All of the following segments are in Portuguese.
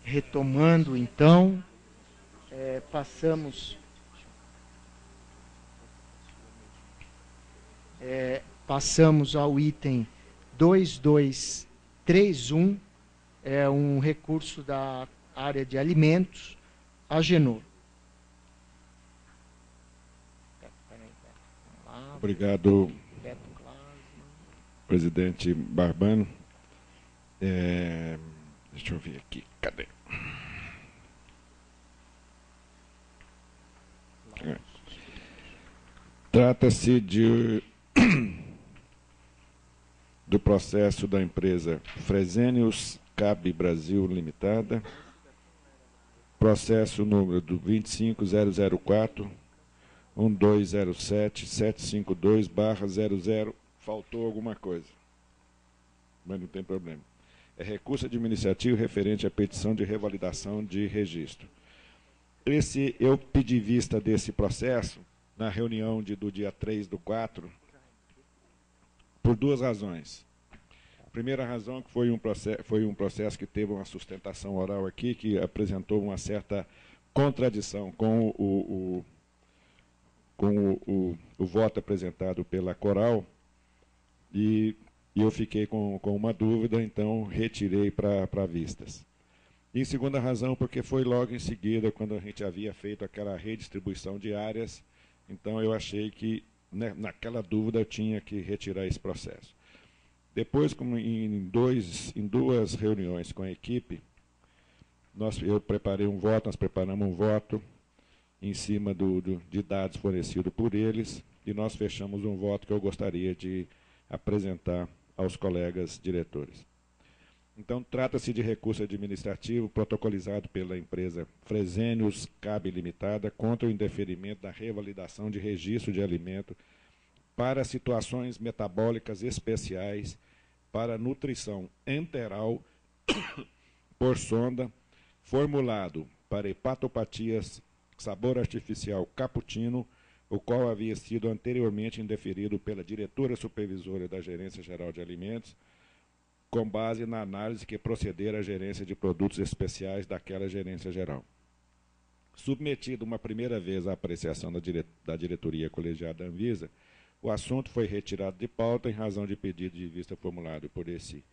Retomando, então, passamos ao item 2231, é um recurso da área de alimentos, Agenor. Obrigado, presidente Barbano. Deixa eu ver aqui, cadê? Trata-se do processo da empresa Fresenius Cab Brasil Limitada, processo número do 25004 1207 752/00. Faltou alguma coisa, mas não tem problema. É recurso administrativo referente à petição de revalidação de registro. Eu pedi vista desse processo na reunião do dia 3/4, por duas razões. A primeira razão que foi um processo que teve uma sustentação oral aqui, que apresentou uma certa contradição com o voto apresentado pela Coral, e eu fiquei com uma dúvida, então retirei para vistas. E em segunda razão, porque foi logo em seguida, quando a gente havia feito aquela redistribuição de áreas, então eu achei que, né, naquela dúvida, eu tinha que retirar esse processo. Depois, como em duas reuniões com a equipe, eu preparei um voto, nós preparamos um voto em cima de dados fornecidos por eles, e nós fechamos um voto que eu gostaria de apresentar aos colegas diretores. Então, trata-se de recurso administrativo protocolizado pela empresa Fresenius Cab Limitada contra o indeferimento da revalidação de registro de alimento para situações metabólicas especiais para nutrição enteral por sonda, formulado para hepatopatias sabor artificial cappuccino, o qual havia sido anteriormente indeferido pela diretora supervisora da Gerência Geral de Alimentos, com base na análise que procedera à gerência de produtos especiais daquela gerência geral. Submetido uma primeira vez à apreciação da diretoria colegiada da Anvisa, o assunto foi retirado de pauta em razão de pedido de vista formulado por esse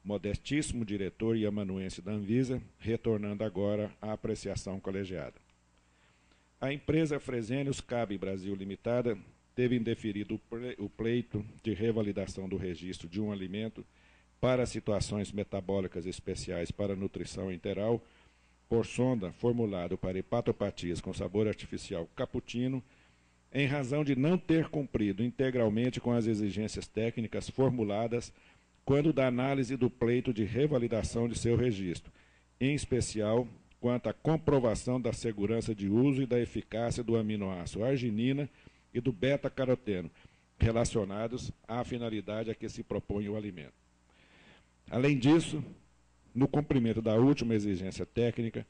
modestíssimo diretor e amanuense da Anvisa, retornando agora à apreciação colegiada. A empresa Fresenius Cab Brasil Limitada teve indeferido o pleito de revalidação do registro de um alimento para situações metabólicas especiais para nutrição enteral, por sonda, formulado para hepatopatias com sabor artificial cappuccino, em razão de não ter cumprido integralmente com as exigências técnicas formuladas quando da análise do pleito de revalidação de seu registro, em especial quanto à comprovação da segurança de uso e da eficácia do aminoácido arginina e do beta-caroteno, relacionados à finalidade a que se propõe o alimento. Além disso, no cumprimento da última exigência técnica,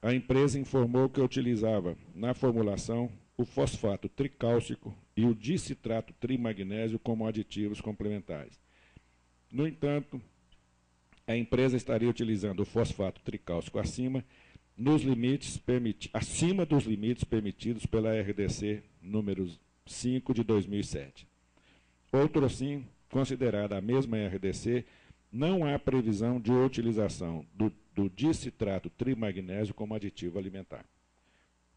a empresa informou que utilizava, na formulação, o fosfato tricálcico e o dicitrato trimagnésio como aditivos complementares. No entanto, a empresa estaria utilizando o fosfato tricálcico acima dos limites permitidos pela RDC número 5 de 2007. Outro assim, considerada a mesma RDC, não há previsão de utilização do dicitrato trimagnésio como aditivo alimentar.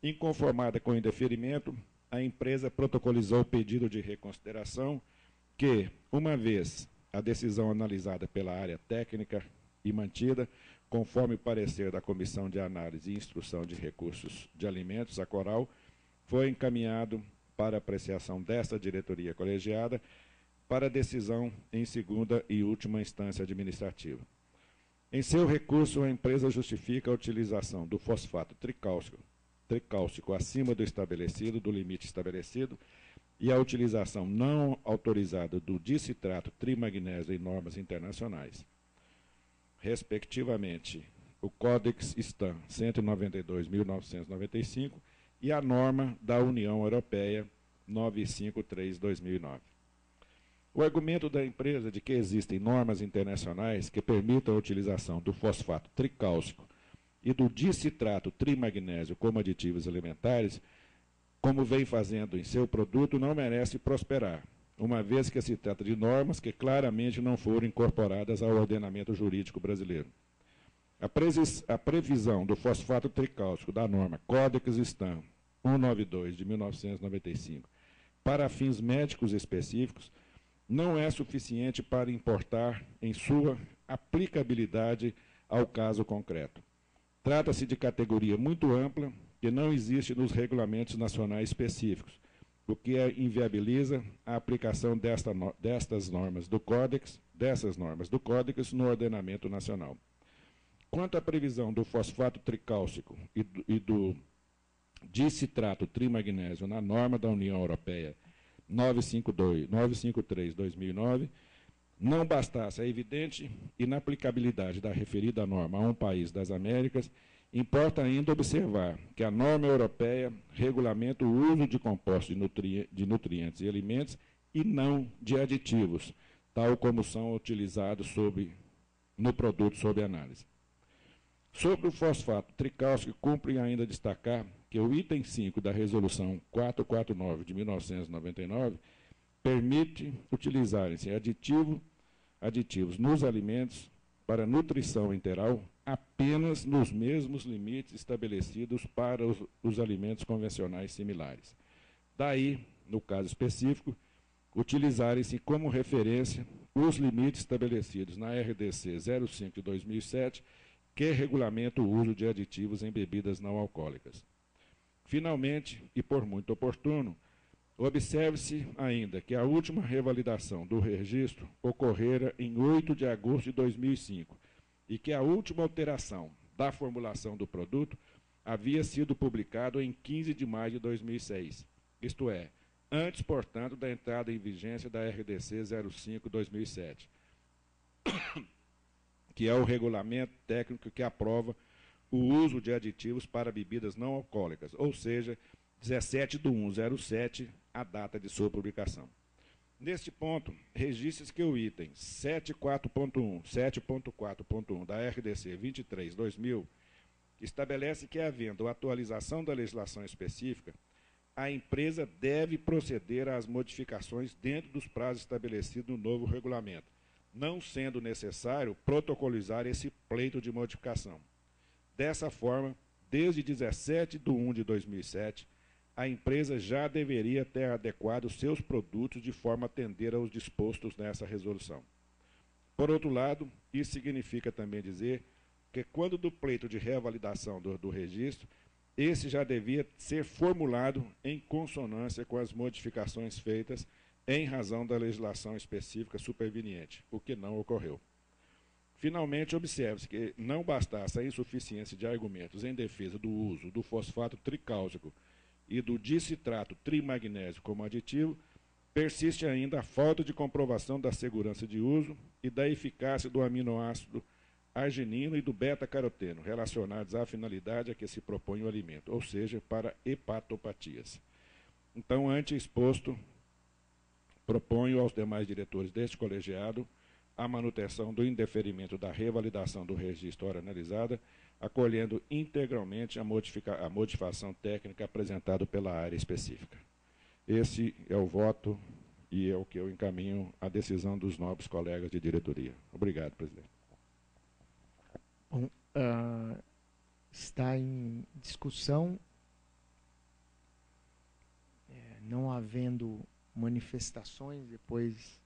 Inconformada com o indeferimento, a empresa protocolizou o pedido de reconsideração que, uma vez a decisão analisada pela área técnica e mantida, conforme o parecer da Comissão de Análise e Instrução de Recursos de Alimentos, a Coral, foi encaminhado para apreciação desta diretoria colegiada para decisão em segunda e última instância administrativa. Em seu recurso, a empresa justifica a utilização do fosfato tricálcico acima do limite estabelecido, e a utilização não autorizada do dicitrato trimagnésio em normas internacionais, respectivamente, o Códex STAN 192.1995 e a norma da União Europeia 953/2009. O argumento da empresa de que existem normas internacionais que permitam a utilização do fosfato tricálcico e do dicitrato trimagnésio como aditivos alimentares, como vem fazendo em seu produto, não merece prosperar, uma vez que se trata de normas que claramente não foram incorporadas ao ordenamento jurídico brasileiro. A previsão do fosfato tricálcico da norma Codex Stam 192 de 1995 para fins médicos específicos não é suficiente para importar em sua aplicabilidade ao caso concreto. Trata-se de categoria muito ampla que não existe nos regulamentos nacionais específicos, o que inviabiliza a aplicação dessas normas do Códex no ordenamento nacional. Quanto à previsão do fosfato tricálcico e do dicitrato trimagnésio na norma da União Europeia 953/2009, não bastasse a evidente inaplicabilidade da referida norma a um país das Américas, importa ainda observar que a norma europeia regulamenta o uso de compostos de nutrientes e alimentos e não de aditivos, tal como são utilizados no produto sob análise. Sobre o fosfato tricálcico, cumpre ainda destacar que o item 5 da Resolução 449 de 1999 permite utilizarem-se aditivos nos alimentos para nutrição interal apenas nos mesmos limites estabelecidos para os alimentos convencionais similares. Daí, no caso específico, utilizarem-se como referência os limites estabelecidos na RDC 05 de 2007, que regulamenta o uso de aditivos em bebidas não alcoólicas. Finalmente, e por muito oportuno, observe-se ainda que a última revalidação do registro ocorrera em 8 de agosto de 2005 e que a última alteração da formulação do produto havia sido publicado em 15 de maio de 2006, isto é, antes, portanto, da entrada em vigência da RDC 05/2007, que é o regulamento técnico que aprova o uso de aditivos para bebidas não alcoólicas, ou seja, 17/1/07, a data de sua publicação. Neste ponto, registre-se que o item 7.4.1 da RDC 23/2000 estabelece que, havendo atualização da legislação específica, a empresa deve proceder às modificações dentro dos prazos estabelecidos no novo regulamento, não sendo necessário protocolizar esse pleito de modificação. Dessa forma, desde 17/1/2007, a empresa já deveria ter adequado seus produtos de forma a atender aos dispostos nessa resolução. Por outro lado, isso significa também dizer que, quando do pleito de reavalidação do registro, esse já devia ser formulado em consonância com as modificações feitas em razão da legislação específica superveniente, o que não ocorreu. Finalmente, observe-se que não bastasse a insuficiência de argumentos em defesa do uso do fosfato tricálcico e do dicitrato trimagnésio como aditivo, persiste ainda a falta de comprovação da segurança de uso e da eficácia do aminoácido arginino e do beta-caroteno, relacionados à finalidade a que se propõe o alimento, ou seja, para hepatopatias. Então, ante exposto, proponho aos demais diretores deste colegiado a manutenção do indeferimento da revalidação do registro hora analisada, acolhendo integralmente a modificação técnica apresentada pela área específica. Esse é o voto e é o que eu encaminho à decisão dos nobres colegas de diretoria. Obrigado, presidente. Bom, está em discussão, não havendo manifestações depois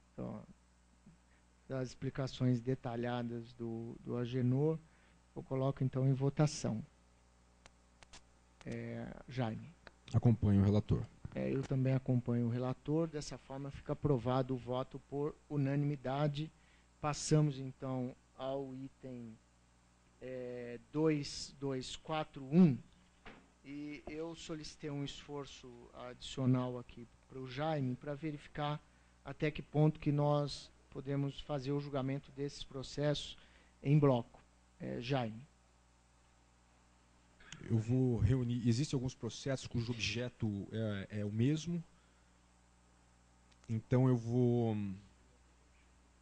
das explicações detalhadas do Agenor, eu coloco então em votação. Jaime. Acompanho o relator. Eu também acompanho o relator. Dessa forma fica aprovado o voto por unanimidade. Passamos então ao item 2241, e eu solicitei um esforço adicional aqui para o Jaime para verificar até que ponto que nós podemos fazer o julgamento desses processos em bloco. Jaime. Eu vou reunir. Existem alguns processos cujo objeto é o mesmo. Então eu vou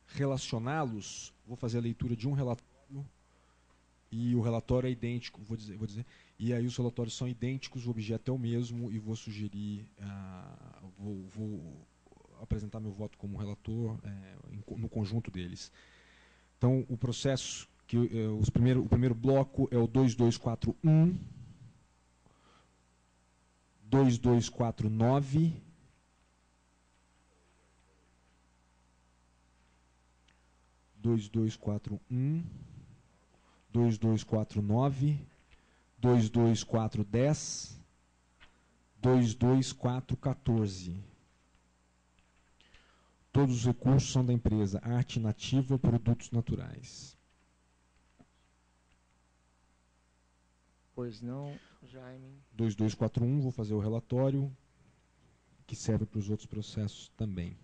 relacioná-los, vou fazer a leitura de um relatório E o relatório é idêntico, vou dizer, e aí os relatórios são idênticos, o objeto é o mesmo, e vou sugerir, vou apresentar meu voto como relator no conjunto deles. Então, o processo, o primeiro bloco é o 2241, 2249, 2241, 2249, 22410, 22414. Todos os recursos são da empresa Arte Nativa Produtos Naturais. Pois não, Jaime. 2241, vou fazer o relatório, que serve para os outros processos também.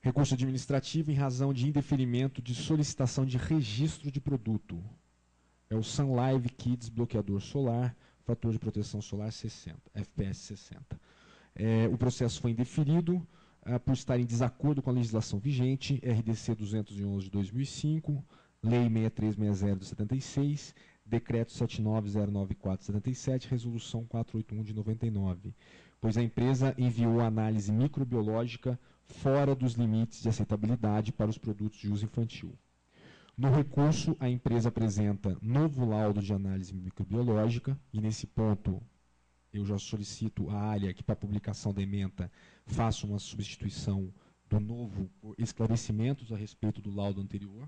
Recurso administrativo em razão de indeferimento de solicitação de registro de produto. É o Sun Live Kids bloqueador solar, fator de proteção solar 60, FPS 60. O processo foi indeferido por estar em desacordo com a legislação vigente, RDC 211 de 2005, Lei 6360 de 76, Decreto 79094 de 77, Resolução 481 de 99, pois a empresa enviou a análise microbiológica fora dos limites de aceitabilidade para os produtos de uso infantil. No recurso, a empresa apresenta novo laudo de análise microbiológica, e nesse ponto eu já solicito à ALIA que, para a publicação da ementa, faça uma substituição do novo por esclarecimentos a respeito do laudo anterior,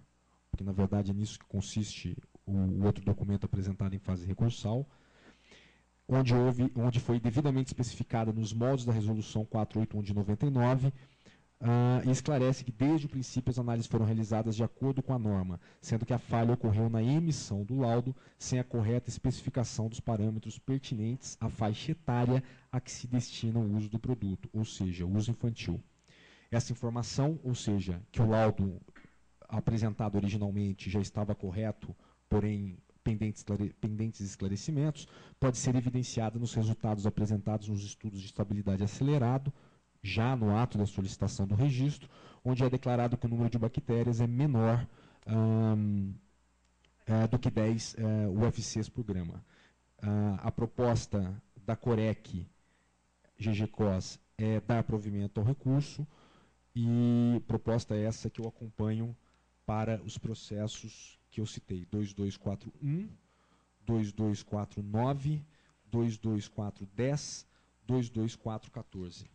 porque, na verdade, é nisso que consiste o outro documento apresentado em fase recursal, onde foi devidamente especificada nos moldes da Resolução 481 de 99, e esclarece que, desde o princípio, as análises foram realizadas de acordo com a norma, sendo que a falha ocorreu na emissão do laudo sem a correta especificação dos parâmetros pertinentes à faixa etária a que se destina o uso do produto, ou seja, o uso infantil. Essa informação, ou seja, que o laudo apresentado originalmente já estava correto, porém pendentes esclarecimentos, pode ser evidenciada nos resultados apresentados nos estudos de estabilidade acelerado, já no ato da solicitação do registro, onde é declarado que o número de bactérias é menor do que 10 UFCs por grama. A proposta da Corec GGCOS é dar provimento ao recurso, e proposta essa que eu acompanho para os processos que eu citei, 2241, 2249, 22410, 22414.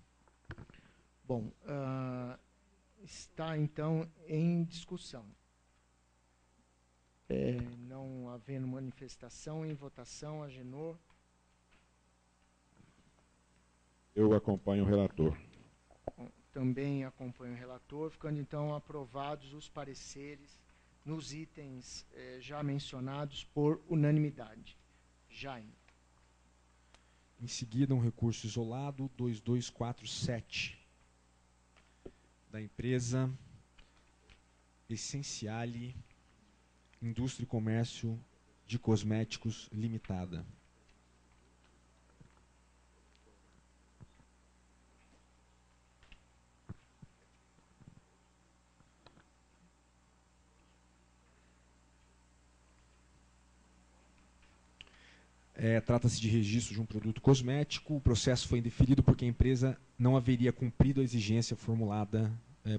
Bom, está então em discussão. Não havendo manifestação, em votação, Agenor. Eu acompanho o relator. Bom, também acompanho o relator, ficando então aprovados os pareceres nos itens já mencionados por unanimidade. Jaime. Em seguida, um recurso isolado, 2247, da empresa Essenciale Indústria e Comércio de Cosméticos Limitada. Trata-se de registro de um produto cosmético. O processo foi indeferido porque a empresa não haveria cumprido a exigência formulada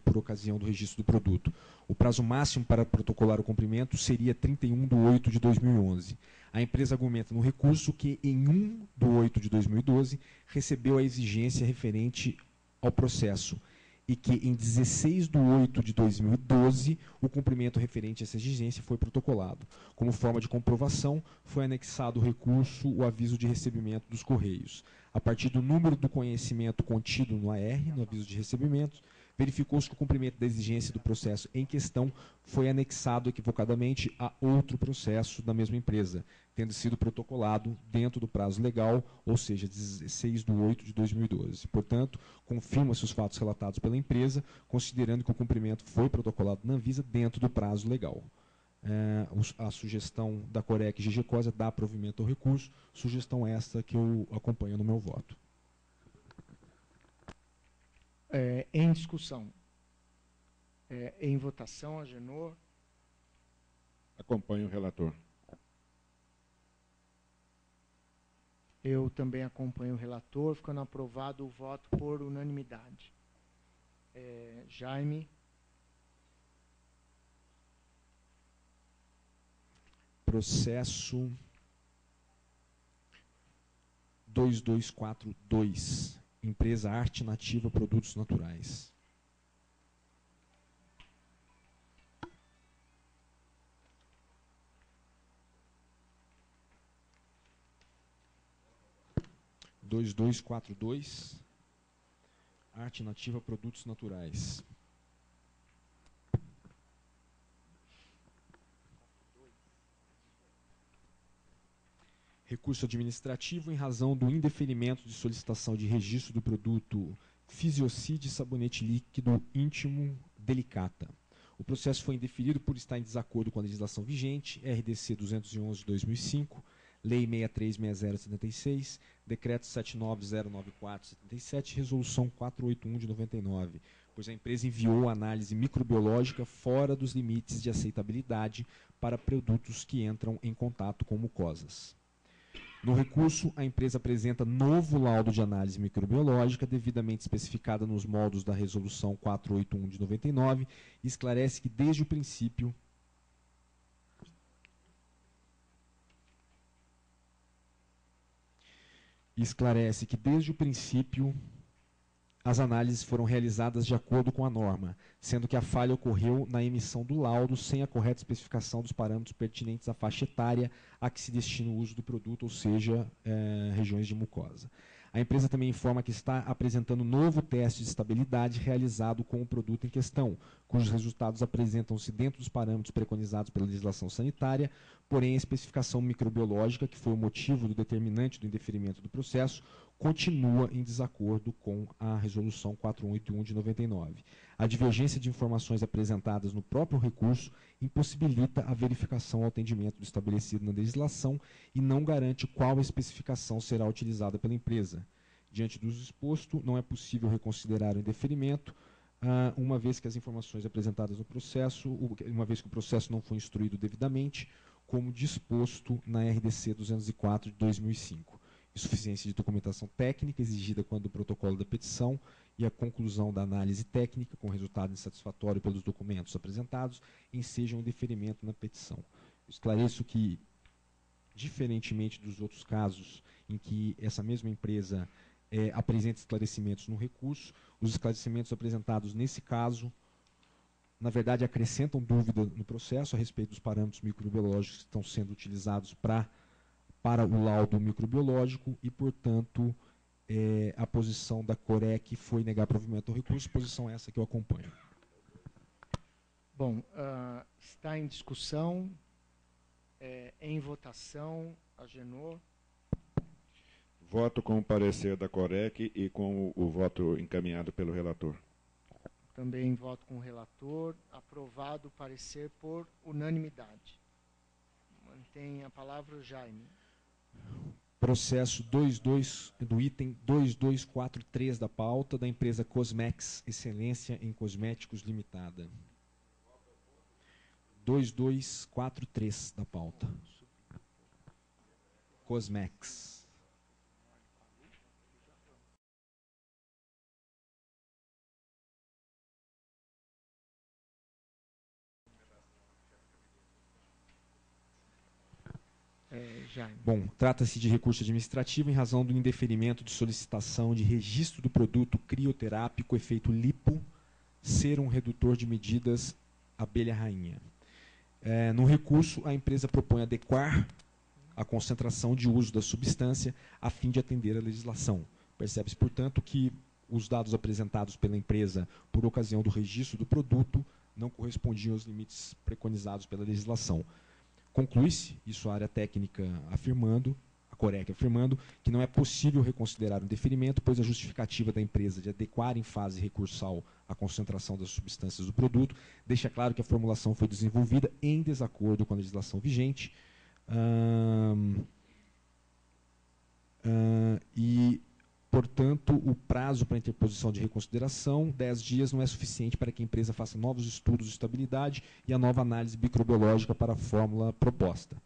por ocasião do registro do produto. O prazo máximo para protocolar o cumprimento seria 31/8/2011. A empresa argumenta no recurso que, em 1/8/2012, recebeu a exigência referente ao processo, e que, em 16/8/2012, o cumprimento referente a essa exigência foi protocolado. Como forma de comprovação, foi anexado ao recurso o aviso de recebimento dos Correios. A partir do número do conhecimento contido no AR, no aviso de recebimento, verificou-se que o cumprimento da exigência do processo em questão foi anexado equivocadamente a outro processo da mesma empresa, tendo sido protocolado dentro do prazo legal, ou seja, 16/8/2012. Portanto, confirma-se os fatos relatados pela empresa, considerando que o cumprimento foi protocolado na Anvisa dentro do prazo legal. A sugestão da Corec GGCOS é dar provimento ao recurso, sugestão esta que eu acompanho no meu voto. Em discussão. Em votação, Agenor. Acompanho o relator. Eu também acompanho o relator, ficando aprovado o voto por unanimidade. Jaime. Processo 2242, empresa Arte Nativa Produtos Naturais. Arte Nativa Produtos Naturais. Recurso administrativo em razão do indeferimento de solicitação de registro do produto Fisiocide Sabonete Líquido Íntimo Delicata. O processo foi indeferido por estar em desacordo com a legislação vigente, RDC 211 de 2005, Lei 636076, Decreto 79094/77, Resolução 481 de 99, pois a empresa enviou análise microbiológica fora dos limites de aceitabilidade para produtos que entram em contato com mucosas. No recurso, a empresa apresenta novo laudo de análise microbiológica devidamente especificada nos moldos da Resolução 481 de 99 e esclarece que desde o princípio as análises foram realizadas de acordo com a norma, sendo que a falha ocorreu na emissão do laudo sem a correta especificação dos parâmetros pertinentes à faixa etária a que se destina o uso do produto, ou seja, regiões de mucosa. A empresa também informa que está apresentando novo teste de estabilidade realizado com o produto em questão, cujos resultados apresentam-se dentro dos parâmetros preconizados pela legislação sanitária, porém a especificação microbiológica, que foi o motivo do determinante do indeferimento do processo, continua em desacordo com a Resolução 481 de 99. A divergência de informações apresentadas no próprio recurso impossibilita a verificação ao atendimento do estabelecido na legislação e não garante qual a especificação será utilizada pela empresa. Diante do exposto, não é possível reconsiderar o indeferimento, uma vez que as informações apresentadas no processo, uma vez que o processo não foi instruído devidamente, como disposto na RDC 204 de 2005. Insuficiência de documentação técnica exigida quando o protocolo da petição e a conclusão da análise técnica, com resultado insatisfatório pelos documentos apresentados, ensejam um deferimento na petição. Esclareço que, diferentemente dos outros casos em que essa mesma empresa apresenta esclarecimentos no recurso, os esclarecimentos apresentados nesse caso, na verdade, acrescentam dúvida no processo a respeito dos parâmetros microbiológicos que estão sendo utilizados para o laudo microbiológico e, portanto, a posição da Corec foi negar provimento ao recurso, posição essa que eu acompanho. Bom, está em discussão, em votação, Agenor. Voto com o parecer da Corec e com o voto encaminhado pelo relator. Também voto com o relator. Aprovado o parecer por unanimidade. Mantém a palavra o Jaime. Processo 22, do item 2243 da pauta, da empresa Cosmex, Excelência em Cosméticos Limitada. 2243 da pauta. Cosmex. Bom, trata-se de recurso administrativo em razão do indeferimento de solicitação de registro do produto crioterápico efeito lipo, ser um redutor de medidas abelha-rainha. No recurso, a empresa propõe adequar a concentração de uso da substância a fim de atender a legislação. Percebe-se, portanto, que os dados apresentados pela empresa por ocasião do registro do produto não correspondiam aos limites preconizados pela legislação. Conclui-se, isso a área técnica afirmando, a Corec afirmando, que não é possível reconsiderar um deferimento, pois a justificativa da empresa de adequar em fase recursal a concentração das substâncias do produto deixa claro que a formulação foi desenvolvida em desacordo com a legislação vigente e Portanto, o prazo para interposição de reconsideração, 10 dias, não é suficiente para que a empresa faça novos estudos de estabilidade e a nova análise microbiológica para a fórmula proposta.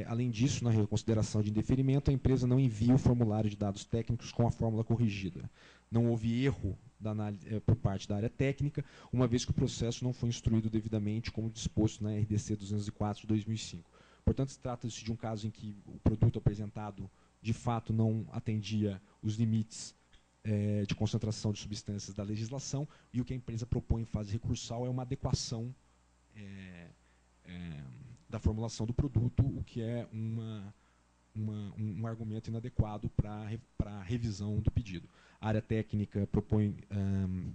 Além disso, na reconsideração de indeferimento, a empresa não envia o formulário de dados técnicos com a fórmula corrigida. Não houve erro da análise, por parte da área técnica, uma vez que o processo não foi instruído devidamente, como disposto na RDC 204 de 2005. Portanto, trata-se de um caso em que o produto apresentado, de fato, não atendia os limites de concentração de substâncias da legislação, e o que a empresa propõe em fase recursal é uma adequação da formulação do produto, o que é um argumento inadequado para a revisão do pedido. A área técnica propõe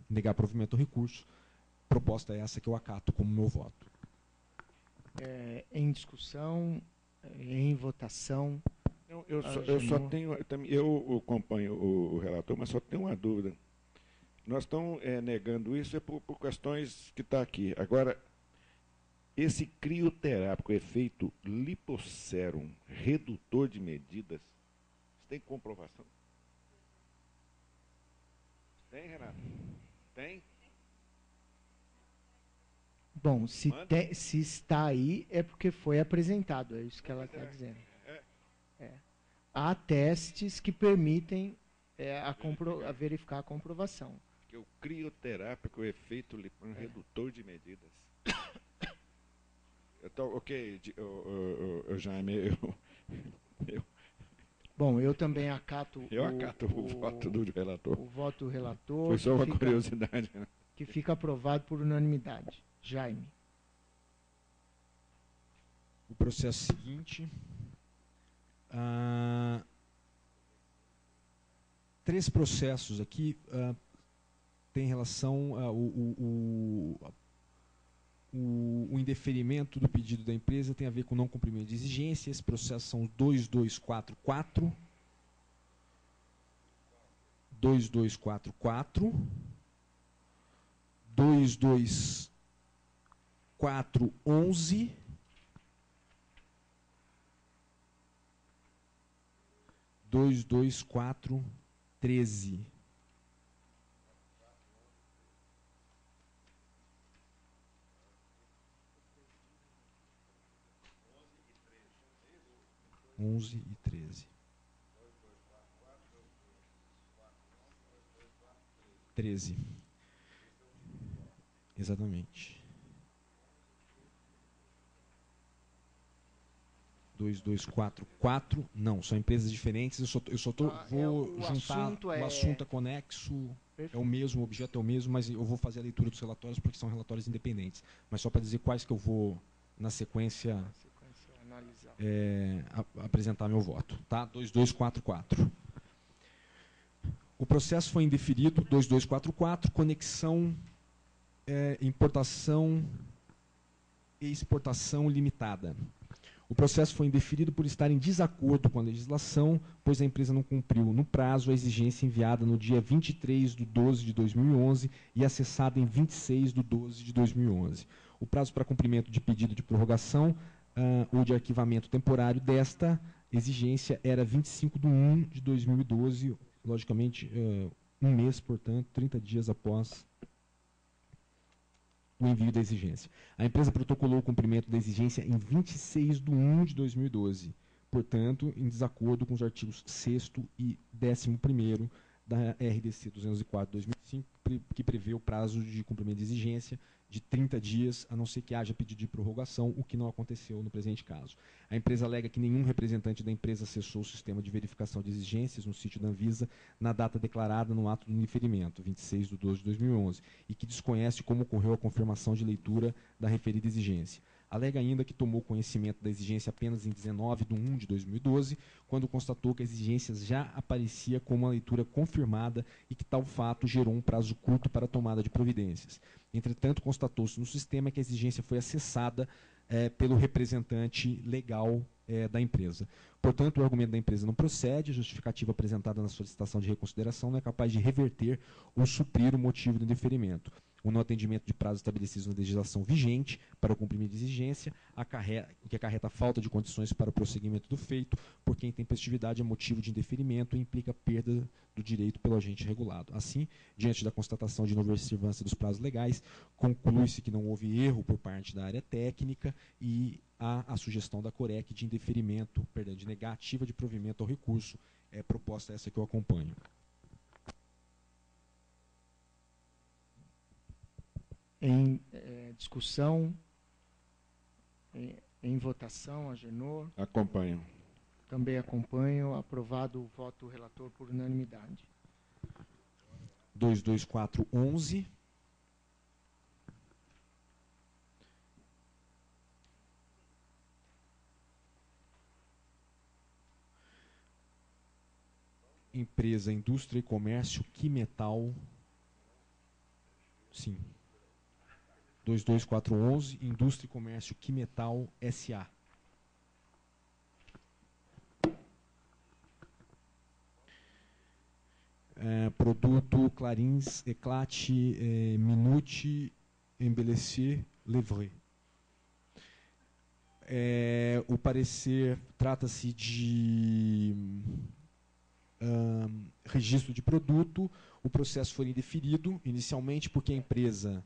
negar provimento ao recurso. Proposta é essa que eu acato como meu voto. Em discussão, em votação. Eu acompanho o relator, mas só tenho uma dúvida. Nós estamos negando isso por questões que está aqui. Agora, esse crioterápico efeito liposérum redutor de medidas, tem comprovação? Tem, Renato? Tem? Bom, se está aí, é porque foi apresentado, é isso que ela está dizendo. Há testes que permitem verificar a comprovação. Que o crioterápico efeito redutor de medidas. Então, ok, Jaime, Bom, eu também acato o voto do relator. O voto do relator. Foi só uma curiosidade. Né? Que fica aprovado por unanimidade. Jaime. O processo seguinte. 3 processos aqui tem relação o indeferimento do pedido da empresa tem a ver com não cumprimento de exigência. Esse processo são 2244, 2244, 22411, 22413. Onze e 13. 13. Exatamente. 2244. Não, são empresas diferentes. Eu só vou juntar. O assunto é conexo. Perfeito. É o mesmo, o objeto é o mesmo, mas eu vou fazer a leitura dos relatórios porque são relatórios independentes. Mas só para dizer quais que eu vou, na sequência apresentar meu voto. Tá? 2244. O processo foi indeferido, 2244, conexão, importação e exportação limitada. O processo foi indeferido por estar em desacordo com a legislação, pois a empresa não cumpriu no prazo a exigência enviada no dia 23 de 12 de 2011 e acessada em 26 de 12 de 2011. O prazo para cumprimento de pedido de prorrogação ou de arquivamento temporário desta exigência era 25 de 1 de 2012, logicamente, um mês, portanto, 30 dias após o envio da exigência. A empresa protocolou o cumprimento da exigência em 26 de 1 de 2012, portanto, em desacordo com os artigos 6º e 11º da RDC 204/2005, que prevê o prazo de cumprimento de exigência de 30 dias, a não ser que haja pedido de prorrogação, o que não aconteceu no presente caso. A empresa alega que nenhum representante da empresa acessou o sistema de verificação de exigências no sítio da Anvisa na data declarada no ato do indeferimento, 26 de 12 de 2011, e que desconhece como ocorreu a confirmação de leitura da referida exigência. Alega ainda que tomou conhecimento da exigência apenas em 19 de 1 de 2012, quando constatou que a exigência já aparecia como uma leitura confirmada e que tal fato gerou um prazo curto para a tomada de providências. Entretanto, constatou-se no sistema que a exigência foi acessada pelo representante legal da empresa. Portanto, o argumento da empresa não procede, a justificativa apresentada na solicitação de reconsideração não é capaz de reverter ou suprir o motivo do indeferimento. o não atendimento de prazos estabelecidos na legislação vigente para o cumprimento de exigência, o que acarreta falta de condições para o prosseguimento do feito, porque a intempestividade é motivo de indeferimento e implica perda do direito pelo agente regulado. Assim, diante da constatação de não observância dos prazos legais, conclui-se que não houve erro por parte da área técnica e há a sugestão da COREC de indeferimento, perdão, de negativa de provimento ao recurso. É proposta essa que eu acompanho. Em discussão, em votação, Agenor. Acompanho. Também acompanho. Aprovado o voto do relator por unanimidade. 22411. Empresa Indústria e Comércio Quimetal. Sim. 22411, Indústria e Comércio Quimetal S.A. Produto Clarins Eclate Minute Embellecer Levray. O parecer trata-se de registro de produto. O processo foi indeferido inicialmente porque a empresa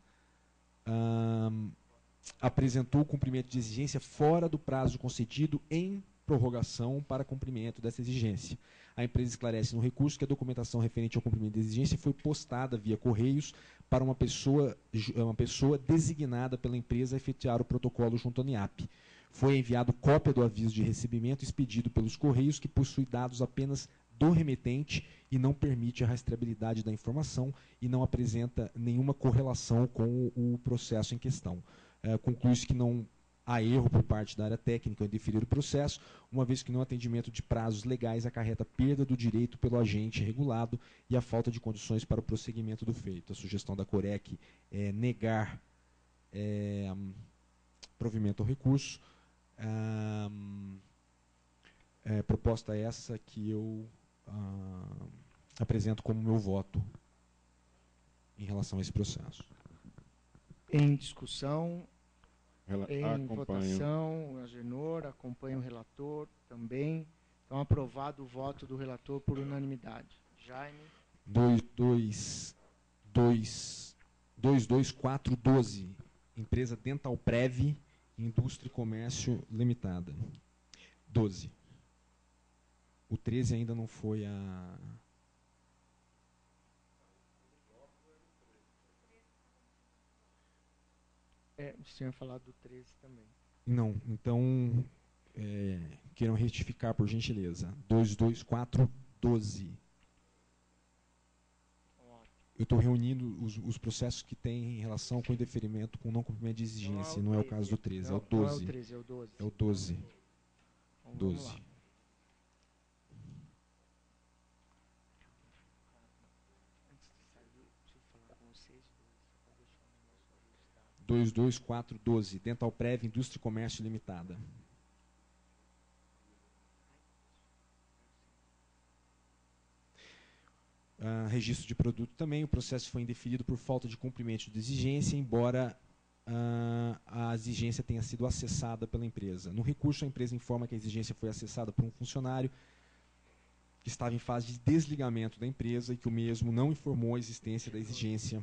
apresentou o cumprimento de exigência fora do prazo concedido em prorrogação para cumprimento dessa exigência. A empresa esclarece no recurso que a documentação referente ao cumprimento da exigência foi postada via correios para uma pessoa designada pela empresa a efetuar o protocolo junto ao NIAP. Foi enviado cópia do aviso de recebimento expedido pelos correios, que possui dados apenas do remetente e não permite a rastreabilidade da informação e não apresenta nenhuma correlação com o processo em questão. Conclui-se que não há erro por parte da área técnica em deferir o processo, uma vez que no atendimento de prazos legais acarreta perda do direito pelo agente regulado e a falta de condições para o prosseguimento do feito. A sugestão da COREC é negar provimento ao recurso. Proposta essa que eu apresento como meu voto em relação a esse processo. Em discussão, em Acompanho. votação, Agenor, acompanho o relator também. Então, aprovado o voto do relator por unanimidade. Jaime. 22412, empresa Dental Prev, Indústria e Comércio Limitada. 12. O 13 ainda não foi a... Você tinha falado do 13 também. Não, então queiram retificar, por gentileza. 22412. Eu estou reunindo os processos que têm em relação com o indeferimento, com o não cumprimento de exigência. Não é o caso do 13, é o 12. Não é o 13, é o 12. É o 12. Então, 12. vamos lá. Antes de sair, preciso falar com vocês dois, para deixar o negócio ajustado. 22412, Dental Prev, Indústria e Comércio Limitada. Registro de produto também. O processo foi indeferido por falta de cumprimento de exigência, embora a exigência tenha sido acessada pela empresa. No recurso, a empresa informa que a exigência foi acessada por um funcionário que estava em fase de desligamento da empresa e que o mesmo não informou a existência da exigência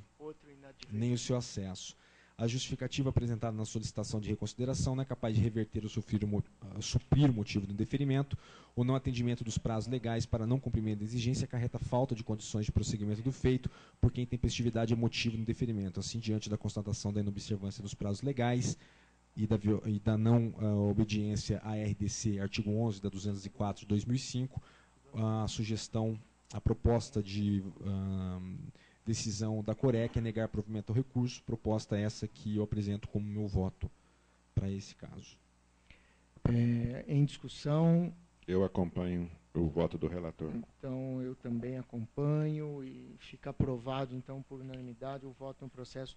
nem o seu acesso. A justificativa apresentada na solicitação de reconsideração não é capaz de reverter ou suprir o motivo do indeferimento. O não atendimento dos prazos legais para não cumprimento da exigência acarreta falta de condições de prosseguimento do feito, porque a intempestividade é motivo do indeferimento. Assim, diante da constatação da inobservância dos prazos legais e da não obediência à RDC, artigo 11 da 204 de 2005, a proposta de decisão da COREC é negar provimento ao recurso, proposta essa que eu apresento como meu voto para esse caso. Em discussão. Eu acompanho o voto do relator. Então, eu também acompanho e fica aprovado, então, por unanimidade, o voto no processo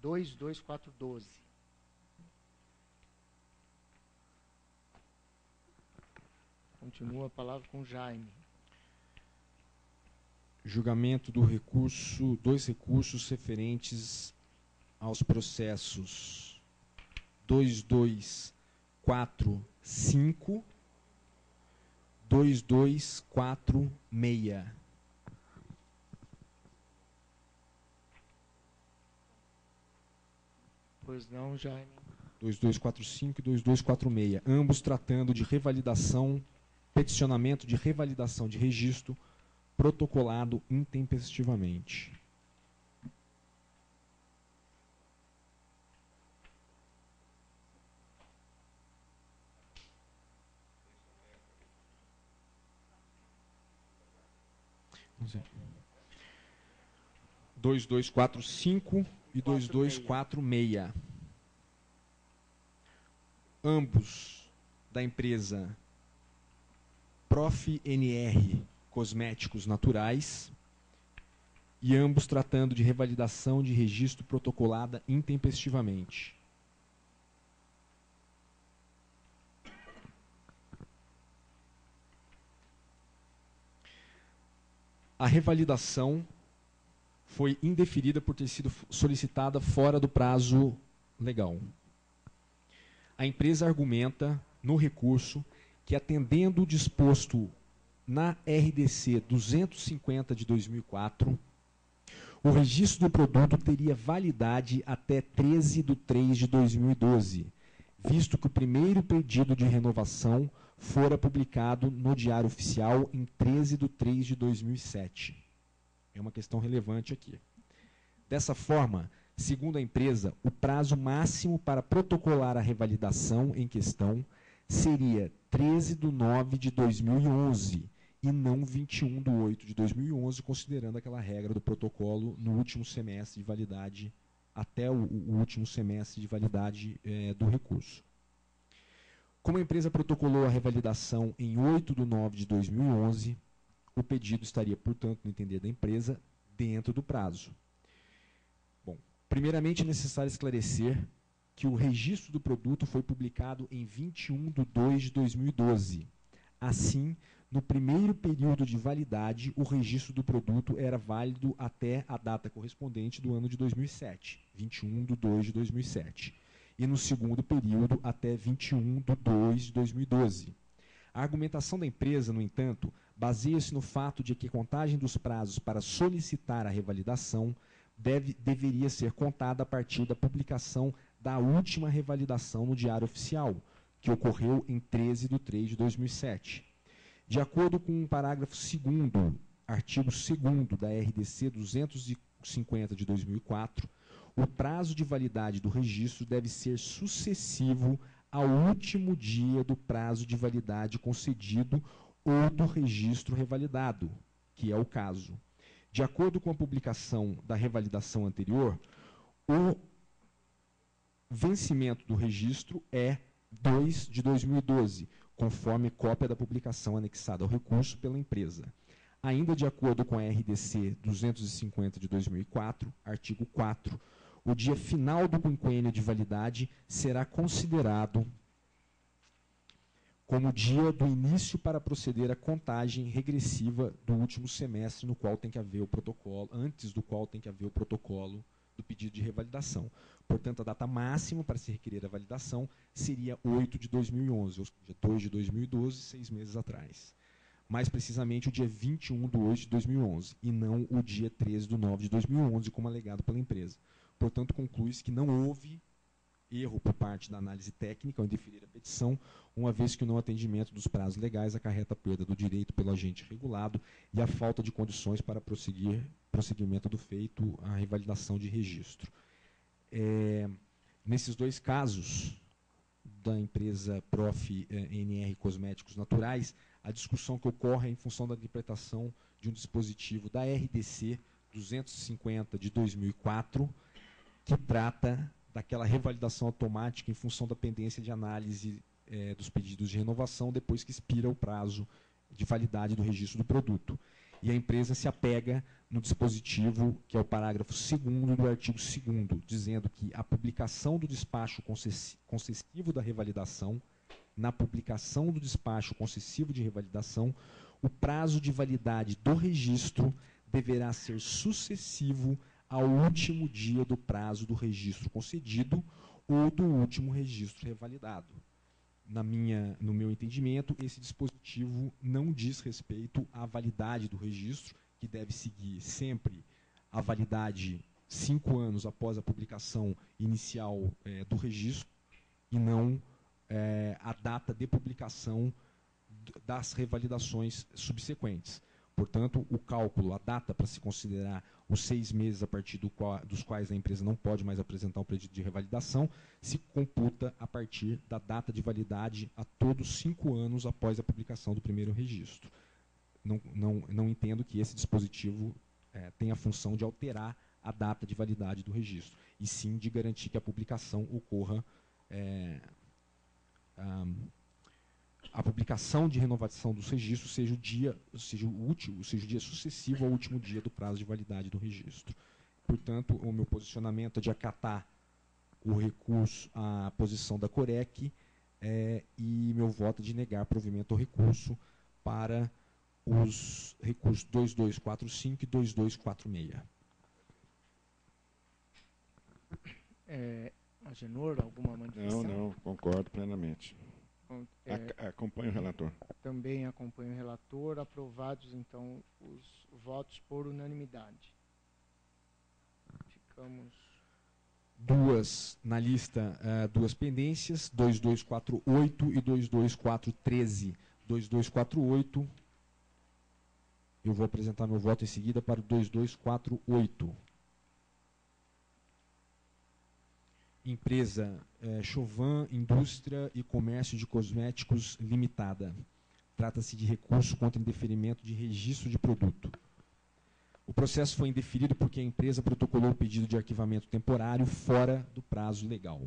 22412. Continua a palavra com Jaime. Julgamento do recurso, dois recursos referentes aos processos 2245, 2246. Pois não, Jaime. 2245 e 2246, ambos tratando de revalidação, peticionamento de revalidação de registro protocolado intempestivamente. Vamos ver. 2245 e 2246. Ambos da empresa Prof. NR Cosméticos Naturais e ambos tratando de revalidação de registro protocolada intempestivamente. A revalidação foi indeferida por ter sido solicitada fora do prazo legal. A empresa argumenta no recurso que, atendendo o disposto na RDC 250 de 2004, o registro do produto teria validade até 13/3 de 2012, visto que o primeiro pedido de renovação fora publicado no Diário Oficial em 13/3 de 2007. É uma questão relevante aqui. Dessa forma, segundo a empresa, o prazo máximo para protocolar a revalidação em questão seria 13/9 de 2011 e não 21/8 de 2011, considerando aquela regra do protocolo no último semestre de validade, até o último semestre de validade do recurso. Como a empresa protocolou a revalidação em 8/9 de 2011, o pedido estaria, portanto, no entender da empresa, dentro do prazo. Bom, primeiramente é necessário esclarecer que o registro do produto foi publicado em 21/2 de 2012. Assim, no primeiro período de validade, o registro do produto era válido até a data correspondente do ano de 2007, 21/2 de 2007. E no segundo período, até 21/2 de 2012. A argumentação da empresa, no entanto, baseia-se no fato de que a contagem dos prazos para solicitar a revalidação deveria ser contada a partir da publicação da última revalidação no Diário Oficial, que ocorreu em 13/3 de 2007. De acordo com o parágrafo 2º, artigo 2º da RDC 250 de 2004, o prazo de validade do registro deve ser sucessivo ao último dia do prazo de validade concedido ou do registro revalidado, que é o caso. De acordo com a publicação da revalidação anterior, o vencimento do registro é 2 de 2012, conforme cópia da publicação anexada ao recurso pela empresa. Ainda de acordo com a RDC 250 de 2004, artigo 4, o dia final do quinquênio de validade será considerado como dia do início para proceder à contagem regressiva do último semestre no qual tem que haver o protocolo, antes do qual tem que haver o protocolo do pedido de revalidação. Portanto, a data máxima para se requerer a validação seria 8 de 2011, ou seja, 2 de 2012, 6 meses atrás. Mais precisamente o dia 21/8 de 2011, e não o dia 13/9 de 2011, como alegado pela empresa. Portanto, conclui-se que não houve erro por parte da análise técnica ao indeferir a petição, uma vez que o não atendimento dos prazos legais acarreta a perda do direito pelo agente regulado e a falta de condições para prosseguimento do feito, a revalidação de registro. Nesses dois casos da empresa Prof. NR Cosméticos Naturais, a discussão que ocorre é em função da interpretação de um dispositivo da RDC 250 de 2004, que trata daquela revalidação automática em função da pendência de análise dos pedidos de renovação depois que expira o prazo de validade do registro do produto. E a empresa se apega no dispositivo, que é o parágrafo 2º do artigo 2º, dizendo que a publicação do despacho concessivo da revalidação, na publicação do despacho concessivo de revalidação, o prazo de validade do registro deverá ser sucessivo ao último dia do prazo do registro concedido ou do último registro revalidado. No meu entendimento, esse dispositivo não diz respeito à validade do registro, que deve seguir sempre a validade 5 anos após a publicação inicial do registro, e não a data de publicação das revalidações subsequentes. Portanto, o cálculo, a data para se considerar os 6 meses a partir dos quais a empresa não pode mais apresentar um pedido de revalidação, se computa a partir da data de validade a todos 5 anos após a publicação do primeiro registro. Não entendo que esse dispositivo tenha a função de alterar a data de validade do registro, e sim de garantir que a publicação ocorra, a publicação de renovação dos registros seja o dia sucessivo ao último dia do prazo de validade do registro. Portanto, o meu posicionamento é de acatar o recurso à posição da Corec, e meu voto é de negar provimento ao recurso para os recursos 2245 e 2246. Agenor, alguma manifestação? Não, concordo plenamente. Acompanho o relator. Também acompanho o relator. Aprovados, então, os votos por unanimidade. Ficamos... Na lista, duas pendências, 2248 e 22413. 2248, eu vou apresentar meu voto em seguida para o 2248. Empresa Chauvin Indústria e Comércio de Cosméticos Limitada. Trata-se de recurso contra indeferimento de registro de produto. O processo foi indeferido porque a empresa protocolou o pedido de arquivamento temporário fora do prazo legal.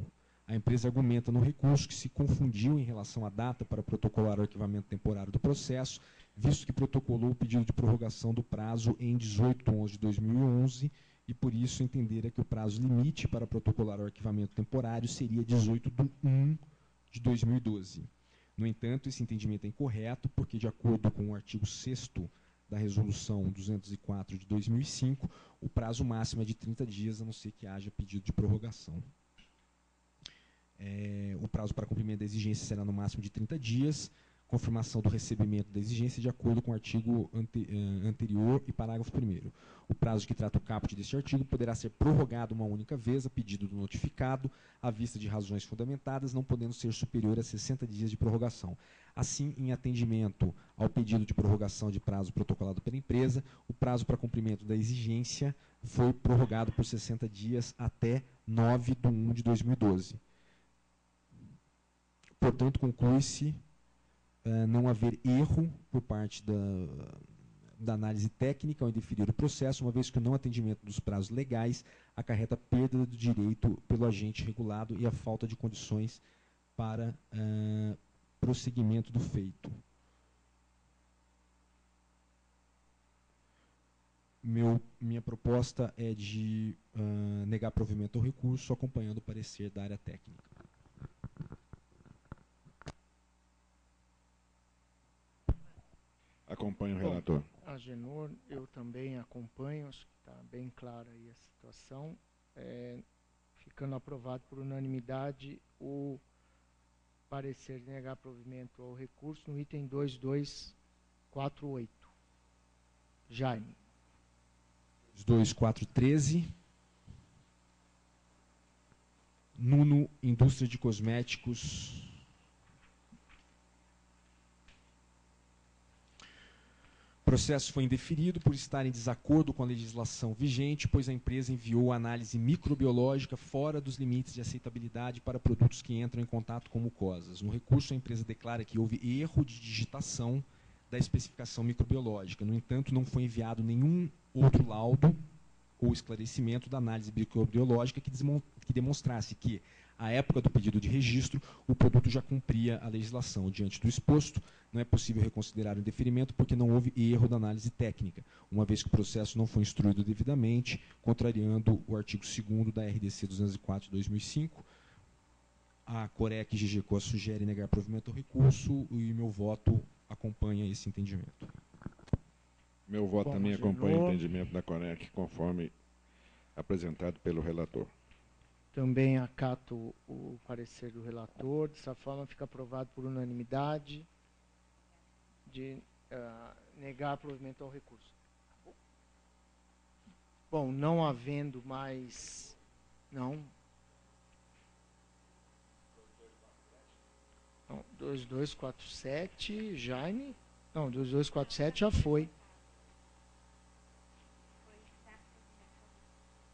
A empresa argumenta no recurso que se confundiu em relação à data para protocolar o arquivamento temporário do processo, visto que protocolou o pedido de prorrogação do prazo em 18/11/2011, e por isso entendera que o prazo limite para protocolar o arquivamento temporário seria 18/1/2012. No entanto, esse entendimento é incorreto, porque, de acordo com o artigo 6º da Resolução 204 de 2005, o prazo máximo é de 30 dias, a não ser que haja pedido de prorrogação. O prazo para cumprimento da exigência será no máximo de 30 dias, confirmação do recebimento da exigência de acordo com o artigo anterior e parágrafo 1º. O prazo que trata o caput deste artigo poderá ser prorrogado uma única vez a pedido do notificado, à vista de razões fundamentadas, não podendo ser superior a 60 dias de prorrogação. Assim, em atendimento ao pedido de prorrogação de prazo protocolado pela empresa, o prazo para cumprimento da exigência foi prorrogado por 60 dias até 9/1/2012. Portanto, conclui-se não haver erro por parte da análise técnica ao indeferir o processo, uma vez que o não atendimento dos prazos legais acarreta perda do direito pelo agente regulado e a falta de condições para prosseguimento do feito. Minha proposta é de negar provimento ao recurso, acompanhando o parecer da área técnica. Acompanho o relator. Agenor, eu também acompanho, acho que está bem clara aí a situação. Ficando aprovado por unanimidade o parecer de negar provimento ao recurso no item 2248. Jaime. 2413. Nuno, Indústria de Cosméticos. O processo foi indeferido por estar em desacordo com a legislação vigente, pois a empresa enviou análise microbiológica fora dos limites de aceitabilidade para produtos que entram em contato com mucosas. No recurso, a empresa declara que houve erro de digitação da especificação microbiológica. No entanto, não foi enviado nenhum outro laudo ou esclarecimento da análise microbiológica que demonstrasse que, à época do pedido de registro, o produto já cumpria a legislação. Diante do exposto, não é possível reconsiderar o indeferimento porque não houve erro da análise técnica, uma vez que o processo não foi instruído devidamente, contrariando o artigo 2º da RDC 204 de 2005. A Corec GGCO sugere negar provimento ao recurso e meu voto acompanha esse entendimento. Meu voto Bom, também de acompanha o novo. entendimento da CONEC, conforme apresentado pelo relator. Também acato o parecer do relator. Dessa forma, fica aprovado por unanimidade de negar provimento ao recurso. Bom, não havendo mais... Não. 2247, Jaime? Não, 2247 já foi.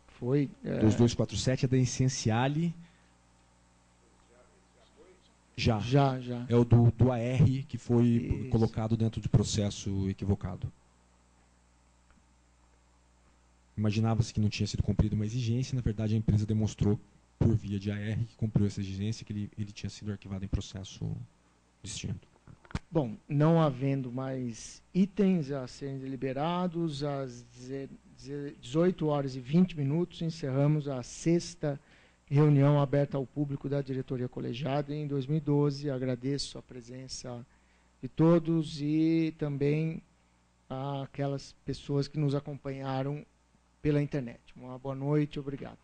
Foi. 2247 é da Essenciale. Já. Já. É o do AR que foi Isso. colocado dentro de processo equivocado. Imaginava-se que não tinha sido cumprida uma exigência, na verdade a empresa demonstrou por via de AR que cumpriu essa exigência, que ele tinha sido arquivado em processo distinto. Bom, não havendo mais itens a serem deliberados, às 18h20, encerramos a 6ª reunião aberta ao público da diretoria colegiada em 2012. Agradeço a presença de todos e também àquelas pessoas que nos acompanharam pela internet. Uma boa noite, obrigado.